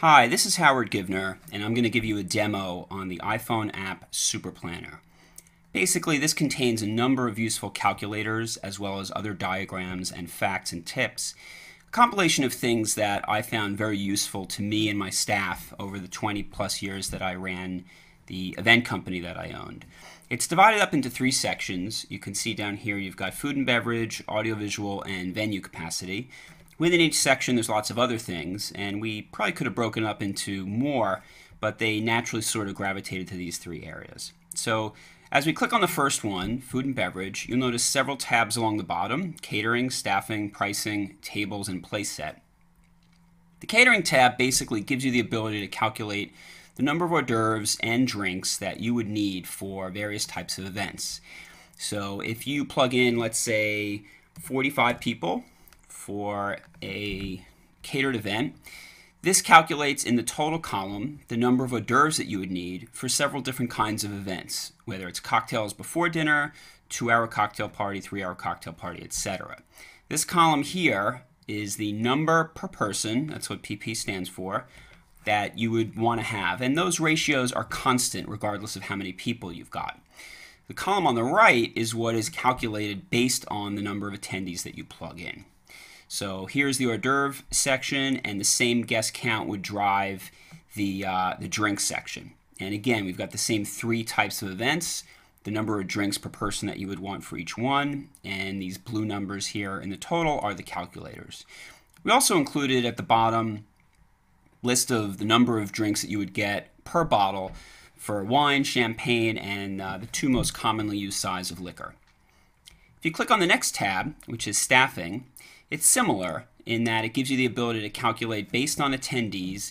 Hi, this is Howard Givner, and I'm going to give you a demo on the iPhone app Super Planner. Basically, this contains a number of useful calculators as well as other diagrams and facts and tips, a compilation of things that I found very useful to me and my staff over the 20 plus years that I ran the event company that I owned. It's divided up into three sections. You can see down here you've got food and beverage, audiovisual, and venue capacity. Within each section there's lots of other things, and we probably could have broken up into more, but they naturally sort of gravitated to these three areas. So as we click on the first one, food and beverage, you'll notice several tabs along the bottom: catering, staffing, pricing, tables, and place set. The catering tab basically gives you the ability to calculate the number of hors d'oeuvres and drinks that you would need for various types of events. So if you plug in, let's say, 45 people for a catered event, this calculates in the total column the number of hors d'oeuvres that you would need for several different kinds of events, whether it's cocktails before dinner, 2-hour cocktail party, 3-hour cocktail party, etc. This column here is the number per person, that's what PP stands for, that you would want to have, and those ratios are constant regardless of how many people you've got. The column on the right is what is calculated based on the number of attendees that you plug in. So here's the hors d'oeuvre section, and the same guest count would drive the drink section. And again, we've got the same three types of events, the number of drinks per person that you would want for each one, and these blue numbers here in the total are the calculators. We also included at the bottom list of the number of drinks that you would get per bottle for wine, champagne, and the two most commonly used size of liquor. If you click on the next tab, which is staffing, it's similar in that it gives you the ability to calculate based on attendees.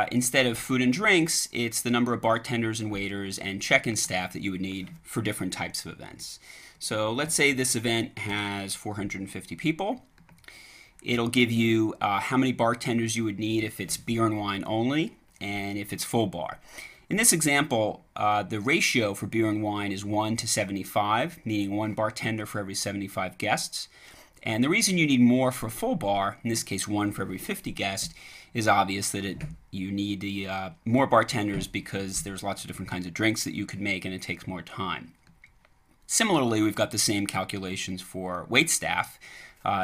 Instead of food and drinks, it's the number of bartenders and waiters and check-in staff that you would need for different types of events. So let's say this event has 450 people. It'll give you how many bartenders you would need if it's beer and wine only, and if it's full bar. In this example, the ratio for beer and wine is 1 to 75, meaning one bartender for every 75 guests. And the reason you need more for a full bar, in this case 1 for every 50 guests, is obvious that you need more bartenders because there's lots of different kinds of drinks that you could make and it takes more time. Similarly, we've got the same calculations for wait staff.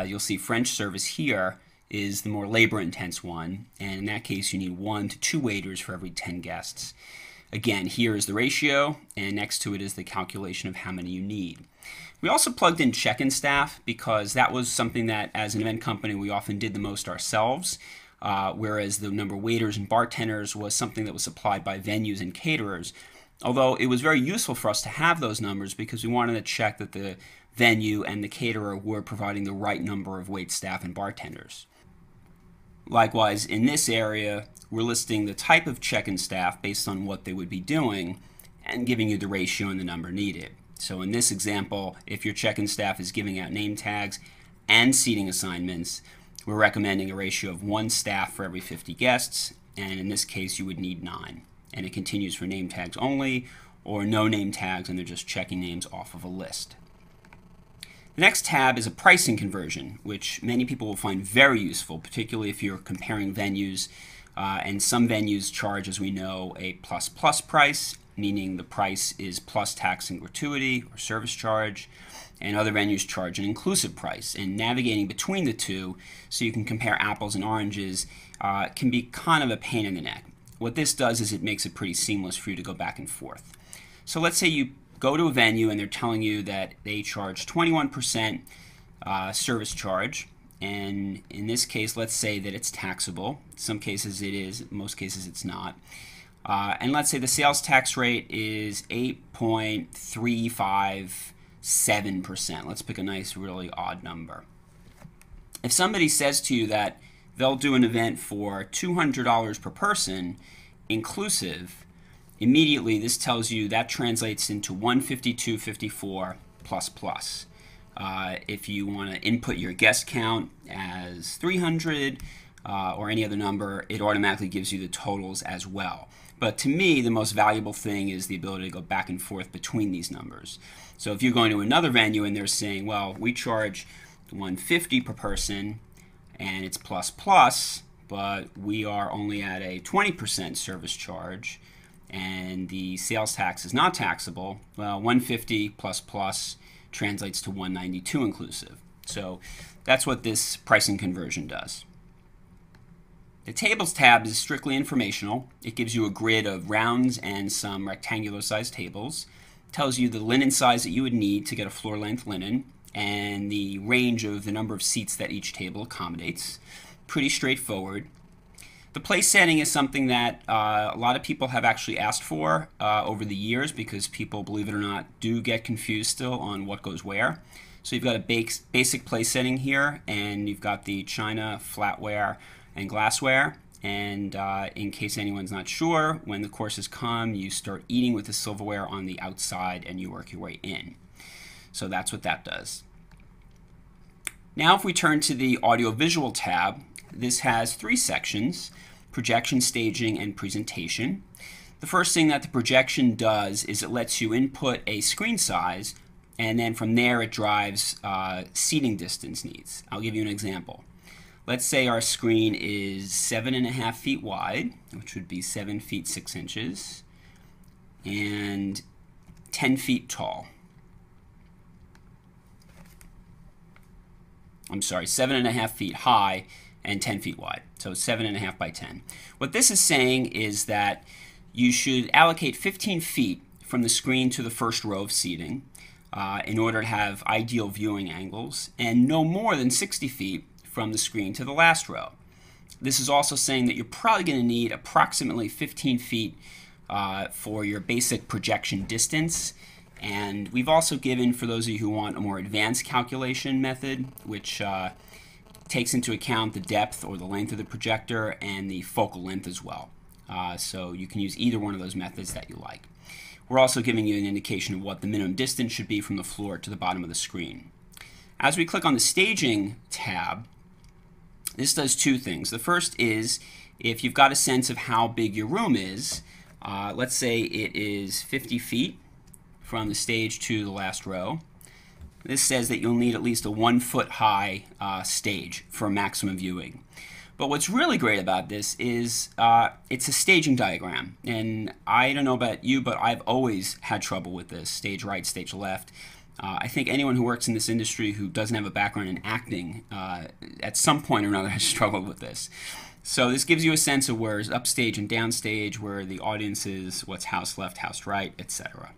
You'll see French service here is the more labor-intense one, and in that case you need 1 to 2 waiters for every 10 guests. Again, here is the ratio, and next to it is the calculation of how many you need. We also plugged in check-in staff because that was something that, as an event company, we often did the most ourselves, whereas the number of waiters and bartenders was something that was supplied by venues and caterers. Although it was very useful for us to have those numbers because we wanted to check that the venue and the caterer were providing the right number of wait staff and bartenders. Likewise, in this area, we're listing the type of check-in staff based on what they would be doing and giving you the ratio and the number needed. So in this example, if your check-in staff is giving out name tags and seating assignments, we're recommending a ratio of 1 staff for every 50 guests, and in this case you would need 9. And it continues for name tags only, or no name tags and they're just checking names off of a list. The next tab is a pricing conversion, which many people will find very useful, particularly if you're comparing venues. And some venues charge, as we know, a plus price, meaning the price is plus tax and gratuity or service charge, and other venues charge an inclusive price. And navigating between the two so you can compare apples and oranges can be kind of a pain in the neck. What this does is it makes it pretty seamless for you to go back and forth. So let's say you go to a venue and they're telling you that they charge 21% service charge, and in this case let's say that it's taxable. In some cases it is, in most cases it's not. And let's say the sales tax rate is 8.357%. Let's pick a nice, really odd number. If somebody says to you that they'll do an event for $200 per person, inclusive, immediately this tells you that translates into $152.54 plus. If you want to input your guest count as 300 or any other number, it automatically gives you the totals as well. But to me, the most valuable thing is the ability to go back and forth between these numbers. So if you're going to another venue and they're saying, well, we charge $150 per person and it's plus, but we are only at a 20% service charge, and the sales tax is not taxable. Well, 150 plus plus translates to 192 inclusive. So that's what this pricing conversion does. The Tables tab is strictly informational. It gives you a grid of rounds and some rectangular sized tables. It tells you the linen size that you would need to get a floor length linen and the range of the number of seats that each table accommodates. Pretty straightforward. The place setting is something that a lot of people have actually asked for over the years, because people, believe it or not, do get confused still on what goes where. So you've got a basic place setting here, and you've got the china, flatware, and glassware. And in case anyone's not sure, when the courses come, you start eating with the silverware on the outside and you work your way in. So that's what that does. Now if we turn to the audiovisual tab, this has three sections: projection, staging, and presentation. The first thing that the projection does is it lets you input a screen size, and then from there it drives seating distance needs. I'll give you an example. Let's say our screen is 7.5 feet wide, which would be 7 feet 6 inches, and 10 feet tall. I'm sorry, 7.5 feet high and 10 feet wide. So 7.5 by 10. What this is saying is that you should allocate 15 feet from the screen to the first row of seating in order to have ideal viewing angles, and no more than 60 feet from the screen to the last row. This is also saying that you're probably going to need approximately 15 feet for your basic projection distance. And we've also given, for those of you who want a more advanced calculation method, which takes into account the depth or the length of the projector and the focal length as well. So you can use either one of those methods that you like. We're also giving you an indication of what the minimum distance should be from the floor to the bottom of the screen. As we click on the Staging tab, this does two things. The first is, if you've got a sense of how big your room is, let's say it is 50 feet from the stage to the last row. This says that you'll need at least a 1 foot high stage for maximum viewing. But what's really great about this is it's a staging diagram. And I don't know about you, but I've always had trouble with this, stage right, stage left. I think anyone who works in this industry who doesn't have a background in acting at some point or another has struggled with this. So this gives you a sense of where is upstage and downstage, where the audience is, what's house left, house right, etc.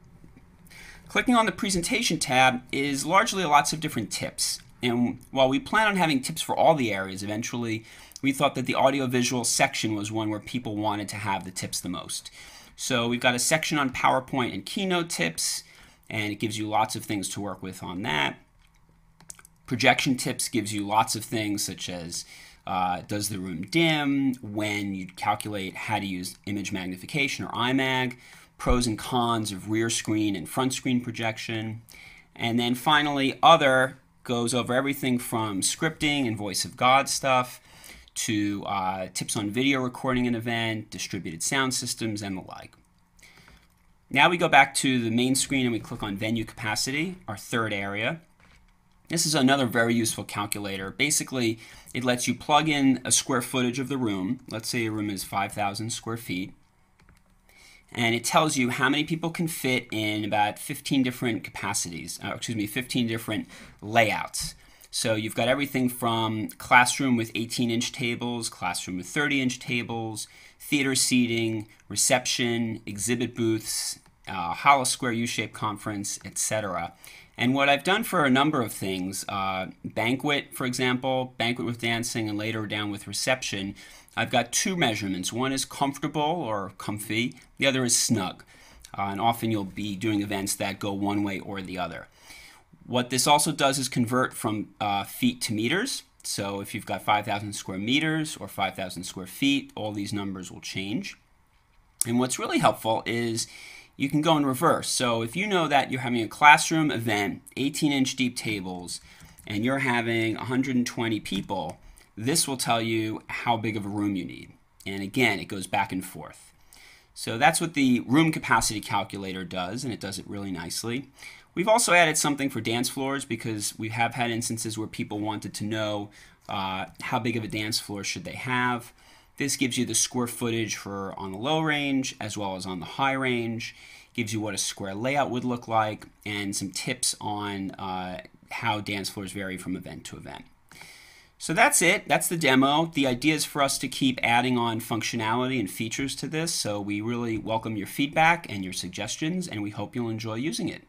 Clicking on the Presentation tab is largely lots of different tips. And while we plan on having tips for all the areas eventually, we thought that the audiovisual section was one where people wanted to have the tips the most. So we've got a section on PowerPoint and Keynote tips, and it gives you lots of things to work with on that. Projection tips gives you lots of things such as does the room dim, when you calculate how to use image magnification or IMAG, pros and cons of rear screen and front screen projection. And then finally, Other goes over everything from scripting and voice of God stuff to tips on video recording an event, distributed sound systems, and the like. Now we go back to the main screen and we click on Venue Capacity, our third area. This is another very useful calculator. Basically, it lets you plug in a square footage of the room. Let's say your room is 5,000 square feet. And it tells you how many people can fit in about 15 different capacities, 15 different layouts. So you've got everything from classroom with 18-inch tables, classroom with 30-inch tables, theater seating, reception, exhibit booths, hollow square U-shaped conference, etc. And what I've done for a number of things, banquet, for example, banquet with dancing, and later down with reception, I've got two measurements. One is comfortable or comfy, the other is snug. And often you'll be doing events that go one way or the other. What this also does is convert from feet to meters. So if you've got 5,000 square meters or 5,000 square feet, all these numbers will change. And what's really helpful is you can go in reverse. So if you know that you're having a classroom event, 18-inch deep tables, and you're having 120 people, this will tell you how big of a room you need. And again, it goes back and forth. So that's what the room capacity calculator does, and it does it really nicely. We've also added something for dance floors because we have had instances where people wanted to know how big of a dance floor should they have. This gives you the square footage for on the low range as well as on the high range, gives you what a square layout would look like, and some tips on how dance floors vary from event to event. So that's it. That's the demo. The idea is for us to keep adding on functionality and features to this, so we really welcome your feedback and your suggestions, and we hope you'll enjoy using it.